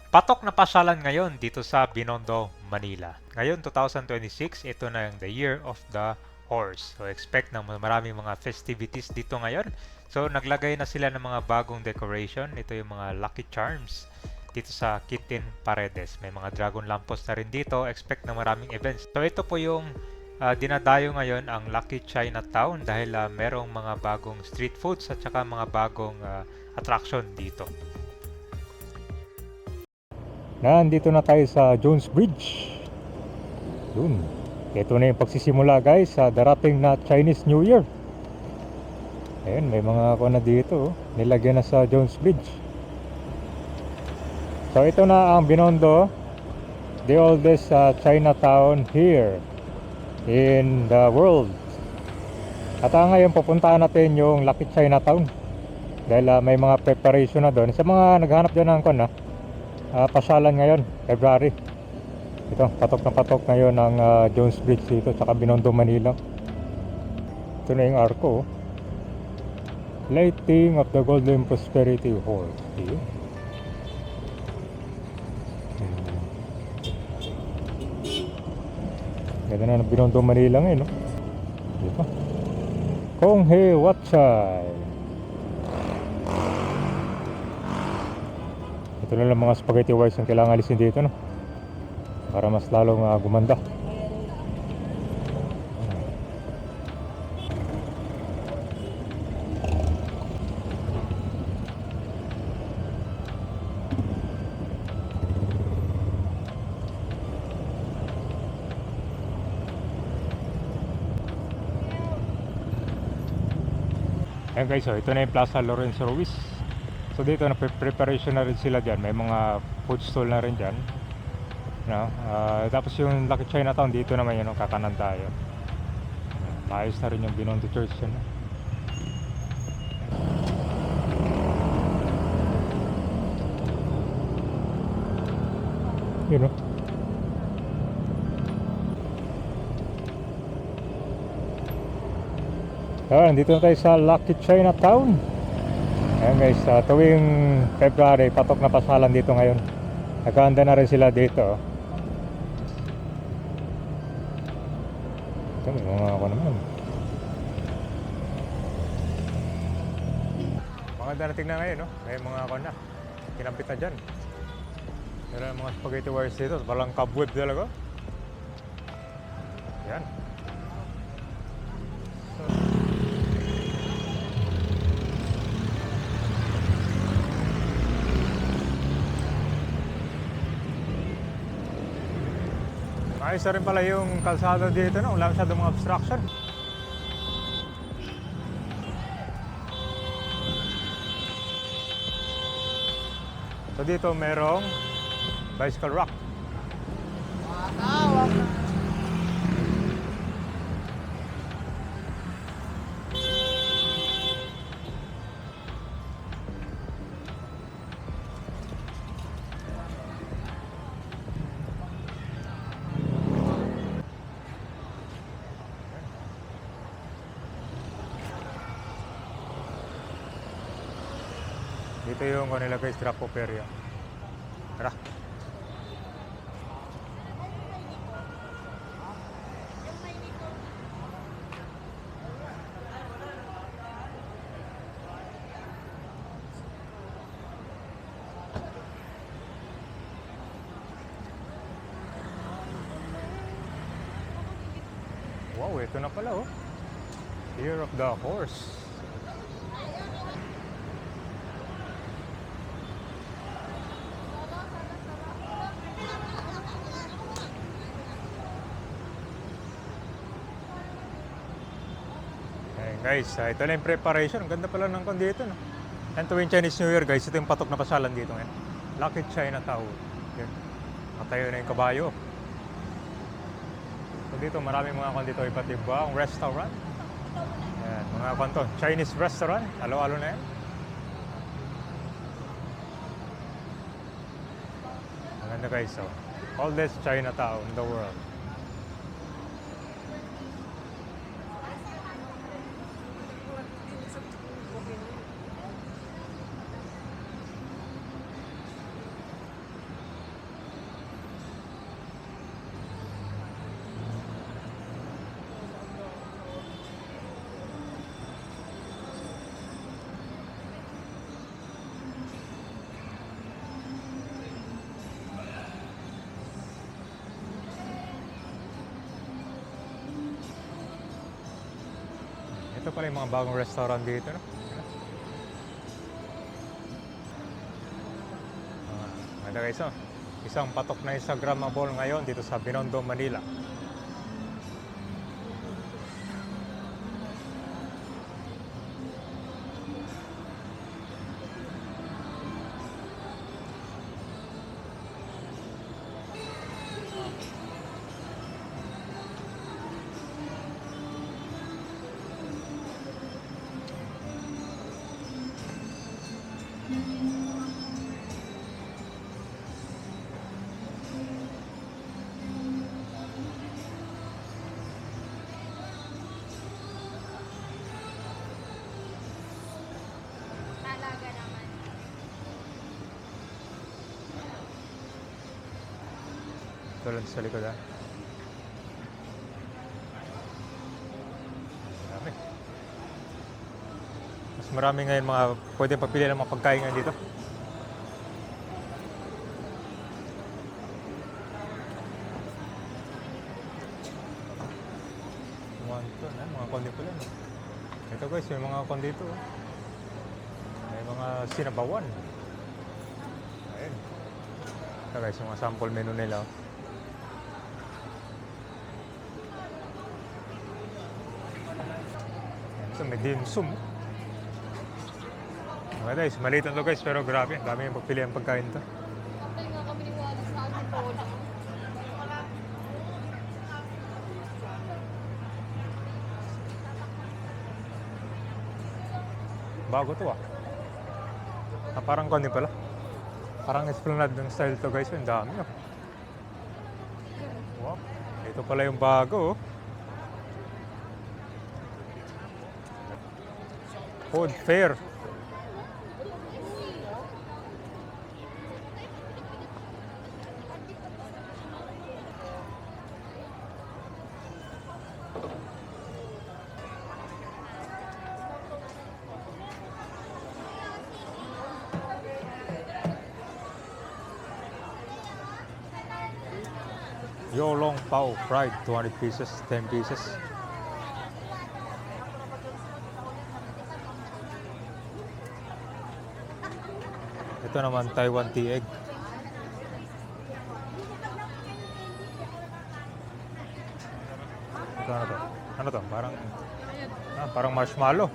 Patok na pasyalan ngayon dito sa Binondo, Manila. Ngayon, 2026, ito na yung the year of the horse. So, expect na maraming mga festivities dito ngayon. So, naglagay na sila ng mga bagong decoration. Ito yung mga Lucky Charms dito sa Kitin Paredes. May mga dragon lampos na rin dito. Expect na maraming events. So, ito po yung dinadayo ngayon ang Lucky Chinatown dahil merong mga bagong street foods at saka mga bagong attraction dito. Nandito na tayo sa Jones Bridge. Yun. Ito na yung pagsisimula guys sa darating na Chinese New Year. Ayun, may mga ako na dito. Nilagyan na sa Jones Bridge. So ito na ang Binondo, the oldest Chinatown here in the world. At ngayon pupuntahan natin yung Lucky Chinatown dahil may mga preparation na doon. Sa mga naghanap dyan ng pasyalan ngayon, February. Ito, patok na patok ngayon ang Jones Bridge dito, tsaka Binondo, Manila. Ito na yung arko. Lighting of the Golden Prosperity Horse. Ganda na ng Binondo, Manila ngayon, no? Dito. Konghe Watchay. Ito na lang mga spaghetti wires ang kailangan alisin dito, no? Para mas lalong gumanda. Ayan guys, so ito na yung Plaza Lorenzo Ruiz. So dito na preparation na rin sila dyan. May mga food stall na rin dyan, no? Tapos yung Lucky Chinatown dito naman yun, kakanan tayo. Maayos na rin yung Binondo Church yun, no? Yun, no? Nandito na tayo sa Lucky Chinatown. Ayan guys, tuwing February, patok na pasyalan dito ngayon. Nagkahanda na rin sila dito. Ito, may mga ako naman. Maganda na tingnan ngayon, no? May mga ako na. Kinapit na dyan. Meron mga spaghetti wires dito. Parang cobweb talaga. Yan. Ayos na rin pala yung kalsada dito, no? Wala masyadong mga obstruction. So dito merong bicycle rack. Dito yung kanila guys, drop off area. Tara. Wow, ito na pala, oh. Year of the Horse. Guys, ito na yung preparation. Ang ganda pala ng dito, no? And tuwing Chinese New Year, guys, ito yung patok na pasyalan dito ngayon. Lucky Chinatown. Yan. Natayo na yung kabayo. So dito, maraming mga dito iba't ibang restaurant. Yan, mga kanto. Chinese restaurant. Alo-alo na yan. Ang ganda guys, so. Oldest Chinatown in the world. ito pala yung mga bagong restaurant dito, no? Maganda guys, oh. Isang patok na Instagrammable ngayon dito sa Binondo, Manila. Talaga naman. Ito lang sa likod, ha? Marami. Mas marami ngayon mga pwedeng pagpili ng mga pagkain ngayon dito. Mga kondi pala, no? Ito guys, may mga kondi dito, oh. May mga sinabawan. Ayun. Ito guys, yung mga sample menu nila, oh. Ito, may dim sum. Okay guys, maliit na to guys, pero grabe, dami yung pagpili ang pagkain to. Kapag nga kami ni Wallace sa ating polo. Bago to, ah. Parang kondi pala. Parang esplanade ng style to guys, yung dami, oh. Wow, ito pala yung bago, oh. Food fair. Yolong Pao fried, 20 pieces, 10 pieces. Ito naman Taiwan tea egg. Ito ano to? Ano to? Parang marshmallow.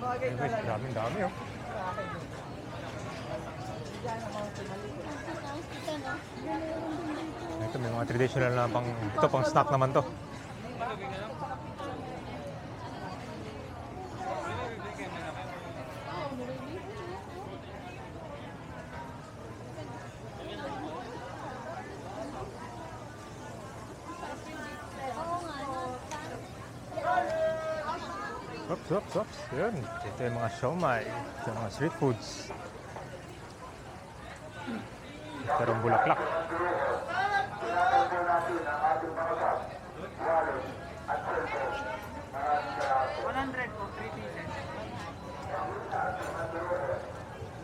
Ayun guys, daming dami, oh. Ito may mga traditional na pang snack naman to. Oops. Yun. Ito yung mga siomai. Ito yung mga street foods. Ito yung bulaklak.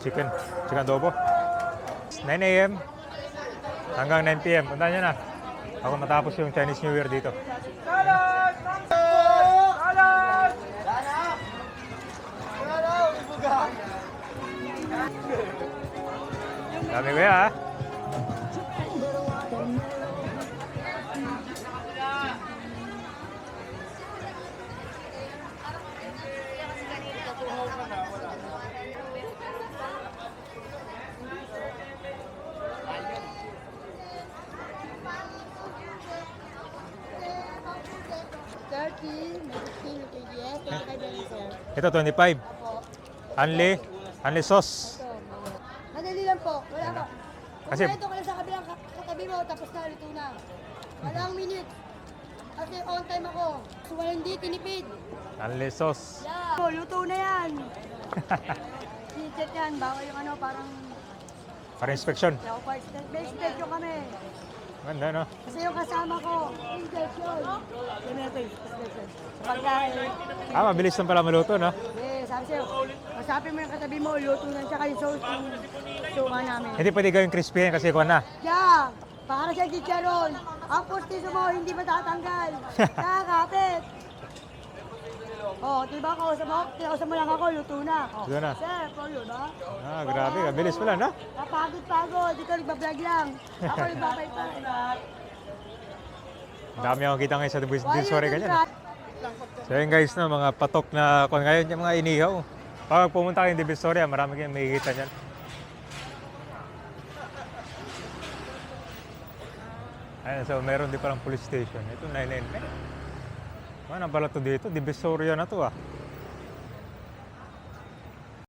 Chicken adobo. 9 a.m. hanggang 9 p.m. Punta nyo na. Ako matapos yung Chinese New Year dito. Dami ko ya, ha? Ito 25. Only sauce. Madali lang po. Wala po. Kasi- Kasi ito ka lang sa kabilang katabi mo, tapos na luto na. Walang minute. Kasi on time ako. So walang di tinipid. Only sauce. Yeah. Oh, luto na yan. Sinchet yan. Bawal yung ano, parang... Para inspection. May inspection kami. Ganda, no? Kasi yung kasama ko, inspection. Kami natin, inspection. Pagkain. Mabilis lang pala maluto, no? Eh, sabi sa'yo, masapin mo yung katabi mo, luto na siya kayo sauce yung suka namin. Hindi pwede gawing crispy yan kasi kuha na. Yeah, para siya chicharon. Ang postiso mo, hindi matatanggal. Nakakapit. Oh, diba kausap mo lang ako, luto na. Oh, Luto na. sir, follow na. Grabe, kabilis pala, no? Kapagod, ikaw nagbablog lang. Ako nagbabay pa. Ang dami akong kita ngayon sa Divisoria ganyan. So yun guys, no, mga patok na kung ngayon yung mga inihaw. Pag pumunta kayong Divisoria, marami kayong makikita dyan. Ayan, so meron din palang police station. Ito 999. Ano pala to dito? Divisoria na to ah.